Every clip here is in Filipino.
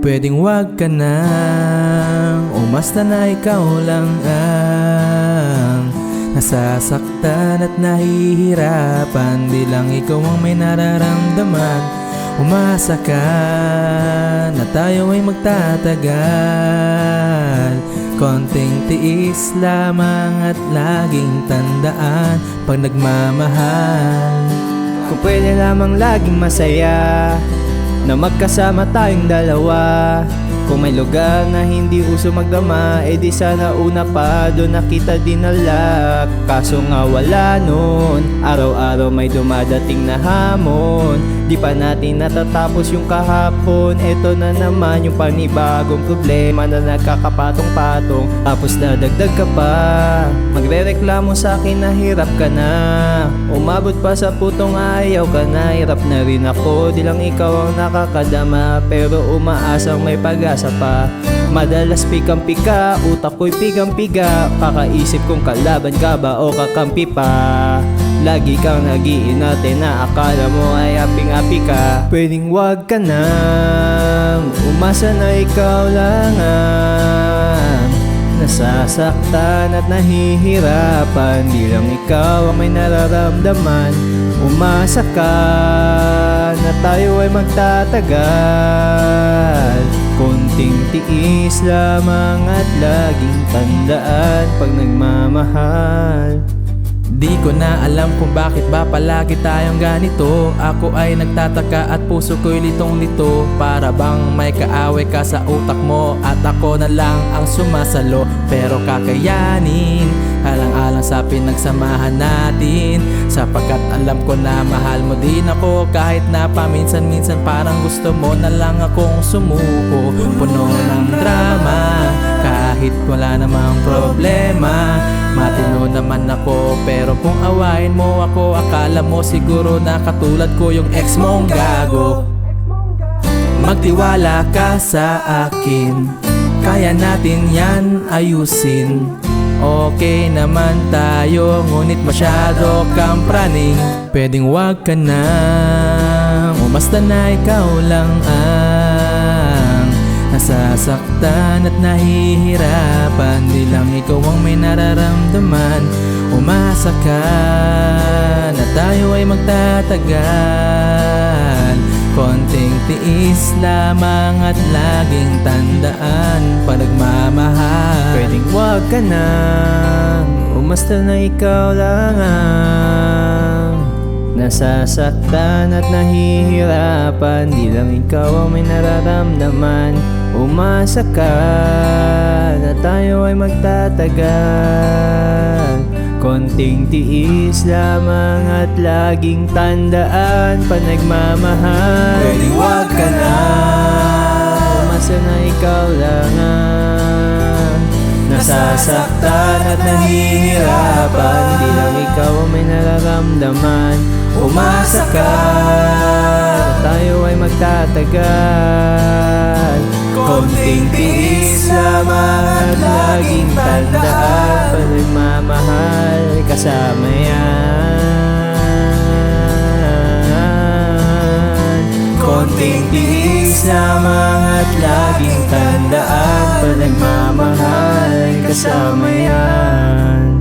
Pwedeng wag ka nang umasta na ikaw lang ang nasasaktan at nahihirapan. Di lang ikaw ang may nararamdaman. Umasa ka na tayo ay magtatagal. Konting tiis lamang at laging tandaan pag nagmamahal. Kung pwede lamang laging masaya na magkasama tayong dalawa. Kung may lugar na hindi uso magdama, di sana una pa doon na kita dinala. Kaso nga wala nun, araw-araw may dumadating na hamon. Di pa natin natatapos yung kahapon. Eto na naman yung panibagong problema na nagkakapatong-patong. Tapos dadagdag ka pa, magrereklamo sa akin na hirap ka na. Umabot pa sa putong ayaw ka na. Hirap na rin ako, di lang ikaw ang nakakadama. Pero umaasang may pag-asa pa. Madalas pikang-pika, utak ko'y pigang-piga. Kakaisip kung kalaban ka ba o kakampi pa. Lagi kang nag-iinate na akala mo ay aping-api ka. Pwedeng wag ka nang umasa na ikaw lang ang nasasaktan at nahihirapan. Di lang ikaw ang may nararamdaman. Umasa ka na tayo ay magtatagal. Konting tiis lamang at laging tandaan pag nagmamahal. Di ko na alam kung bakit ba palagi tayong ganito. Ako ay nagtataka at puso ko'y litong-lito. Para bang may kaaway ka sa utak mo at ako na lang ang sumasalo. Pero kakayanin, alang-alang sa pinagsamahan natin. Sapagkat alam ko na mahal mo din ako. Kahit na paminsan-minsan parang gusto mo na lang akong sumuko. Puno ng drama, kahit wala namang problema. Matino naman ako, pero kung awain mo ako, akala mo siguro na katulad ko yung ex mong gago. Magtiwala ka sa akin, kaya natin yan ayusin. Okay naman tayo, ngunit masyado kang praning. Pwedeng wag ka nang umasta na ikaw lang ang nasasaktan at nahihirapan. Di lang ikaw ang may nararamdaman. Umasa ka na tayo ay magtatagal. Konting tiis lamang at laging tandaan pag nagmamahal. Pwedeng wag ka nang umasta na ikaw lang ang nasasaktan at nahihirapan. Di lang ikaw ang may nararamdaman. Umasa ka na tayo ay magtatagal. Konting tiis lamang at laging tandaan pag nagmamahal. Pwedeng wag ka na umasa na ikaw lang ang nasasaktan at nahihirapan. Di lang ikaw ang may nararamdaman. Umasa ka na tayo ay magtatagal. Konting tiis lamang at laging tandaan pag nagmamahal kasama yan. Konting tiis lamang at laging tandaan pag nagmamahal kasama yan.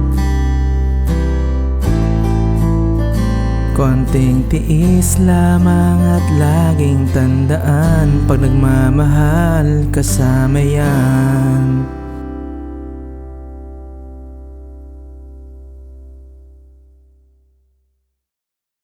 Konting tiis lamang at laging tandaan pag nagmamahal kasama yan.